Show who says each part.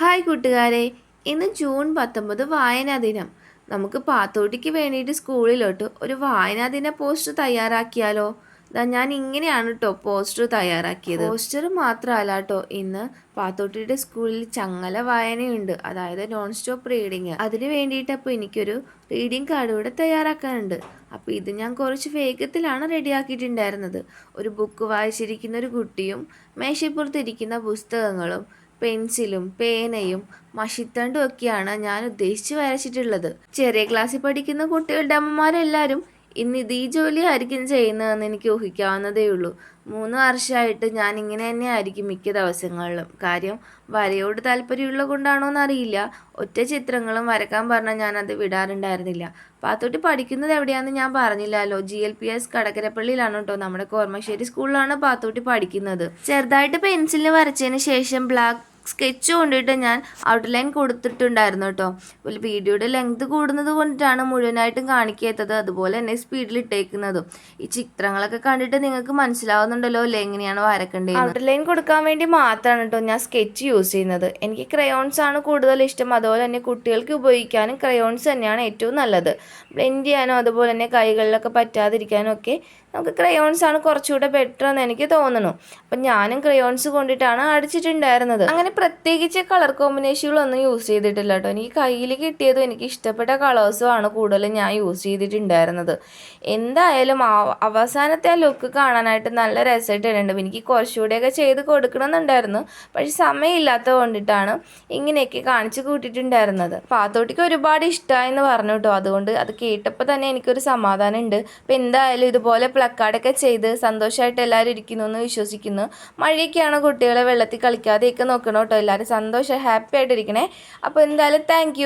Speaker 1: Hi കൂട്ടുകാരെ, ഇന്ന് June 19 വായനാ ദിനം. നമുക്ക് പാത്തോട്ടിക്ക് വേണ്ടിയിട്ട് സ്കൂളിലോട്ട് ഒരു വായനാ ദിന പോസ്റ്റർ തയ്യാറാക്കിയാലോ? ഞാൻ ഇങ്ങനെയാണ് കേട്ടോ പോസ്റ്റർ തയ്യാറാക്കിയത്. പോസ്റ്റർ മാത്രമല്ല കേട്ടോ, ഇന്ന് പാത്തോട്ടിയുടെ സ്കൂളിൽ ചങ്ങല വായനയുണ്ട്, അതായത് നോൺ സ്റ്റോപ്പ് റീഡിങ്. അതിന് വേണ്ടിയിട്ട് അപ്പോൾ എനിക്കൊരു റീഡിങ് കാർഡ് കൂടെ തയ്യാറാക്കാനുണ്ട്. അപ്പോൾ ഇത് ഞാൻ കുറച്ച് വേഗത്തിലാണ് റെഡിയാക്കിയിട്ടുണ്ടായിരുന്നത്. ഒരു ബുക്ക് വായിച്ചിരിക്കുന്ന ഒരു കുട്ടിയും മേശപ്പുറത്തിരിക്കുന്ന പുസ്തകങ്ങളും പെൻസിലും പേനയും മഷിത്തണ്ടും ഒക്കെയാണ് ഞാൻ ഉദ്ദേശിച്ച് വരച്ചിട്ടുള്ളത്. ചെറിയ ക്ലാസ്സിൽ പഠിക്കുന്ന കുട്ടികളുടെ അമ്മമാരെല്ലാവരും ഇന്ന് ഈ ജോലിയായിരിക്കും ചെയ്യുന്നതെന്ന് എനിക്ക് ഊഹിക്കാവുന്നതേ ഉള്ളൂ. 3 വർഷമായിട്ട് ഞാൻ ഇങ്ങനെ തന്നെ ആയിരിക്കും മിക്ക ദിവസങ്ങളിലും. കാര്യം വരയോട് താല്പര്യമുള്ള കൊണ്ടാണോ എന്നറിയില്ല, ഒറ്റ ചിത്രങ്ങളും വരക്കാൻ പറഞ്ഞാൽ ഞാനത് വിടാറുണ്ടായിരുന്നില്ല. പാത്തോട്ടി പഠിക്കുന്നത് എവിടെയാണെന്ന് ഞാൻ പറഞ്ഞില്ലല്ലോ. GLPS കടക്കരപ്പള്ളിയിലാണ് കേട്ടോ, നമ്മുടെ കോർമശ്ശേരി സ്കൂളിലാണ് പാത്തോട്ടി പഠിക്കുന്നത്. ചെറുതായിട്ട് പെൻസിലിന് വരച്ചതിന് ശേഷം ബ്ലാക്ക് സ്കെച്ച് കൊണ്ടിട്ട് ഞാൻ ഔട്ട്ലൈൻ കൊടുത്തിട്ടുണ്ടായിരുന്നു കേട്ടോ. വീഡിയോയുടെ ലെങ്ത് കൂടുന്നത് കൊണ്ടിട്ടാണ് മുഴുവനായിട്ടും കാണിക്കാത്തത്, അതുപോലെ തന്നെ സ്പീഡിൽ ഇട്ടേക്കുന്നതും. ഈ ചിത്രങ്ങളൊക്കെ കണ്ടിട്ട് നിങ്ങൾക്ക് മനസ്സിലാവുന്നുണ്ടല്ലോ അല്ലേ എങ്ങനെയാണ് വരക്കേണ്ടത്. ഔട്ട്ലൈൻ കൊടുക്കാൻ വേണ്ടി മാത്രമാണ് കേട്ടോ ഞാൻ സ്കെച്ച് യൂസ് ചെയ്യുന്നത്. എനിക്ക് ക്രയോൺസ് ആണ് കൂടുതൽ ഇഷ്ടം. അതുപോലെ തന്നെ കുട്ടികൾക്ക് ഉപയോഗിക്കാനും ക്രയോൺസ് തന്നെയാണ് ഏറ്റവും നല്ലത്. ബ്ലെൻഡ് ചെയ്യാനോ അതുപോലെ തന്നെ കൈകളിലൊക്കെ പറ്റാതിരിക്കാനും ഒക്കെ നമുക്ക് ക്രയോൺസ് ആണ് കുറച്ചുകൂടെ ബെറ്റർ എന്ന് എനിക്ക് തോന്നുന്നു. അപ്പം ഞാനും ക്രയോൺസ് കൊണ്ടിട്ടാണ് അടിച്ചിട്ടുണ്ടായിരുന്നത്. അങ്ങനെ പ്രത്യേകിച്ച് കളർ കോമ്പിനേഷനുകളൊന്നും യൂസ് ചെയ്തിട്ടില്ല കേട്ടോ. എനിക്ക് കയ്യിൽ കിട്ടിയതും എനിക്ക് ഇഷ്ടപ്പെട്ട കളേഴ്സും ആണ് കൂടുതലും ഞാൻ യൂസ് ചെയ്തിട്ടുണ്ടായിരുന്നത്. എന്തായാലും അവസാനത്തെ ആ ലുക്ക് കാണാനായിട്ട് നല്ല രസമായിട്ടുണ്ട്. എനിക്ക് കുറച്ചുകൂടെയൊക്കെ ചെയ്ത് കൊടുക്കണമെന്നുണ്ടായിരുന്നു, പക്ഷെ സമയമില്ലാത്തത് കൊണ്ടിട്ടാണ് ഇങ്ങനെയൊക്കെ കാണിച്ച് കൂട്ടിയിട്ടുണ്ടായിരുന്നത്. പാത്തോട്ടിക്ക് ഒരുപാട് ഇഷ്ടമായെന്ന് പറഞ്ഞു കേട്ടോ. അതുകൊണ്ട് അത് കേട്ടപ്പോൾ തന്നെ എനിക്കൊരു സമാധാനം ഉണ്ട്. അപ്പം എന്തായാലും ഇതുപോലെ പ്ലക്കാർഡൊക്കെ ചെയ്ത് സന്തോഷമായിട്ട് എല്ലാവരും ഇരിക്കുന്നു എന്ന് വിശ്വസിക്കുന്നു. മഴയൊക്കെയാണ്, കുട്ടികളെ വെള്ളത്തിൽ കളിക്കാതെയൊക്കെ നോക്കണം കേട്ടോ. എല്ലാവരും സന്തോഷം ഹാപ്പി ആയിട്ടിരിക്കണേ. അപ്പോൾ എന്തായാലും താങ്ക്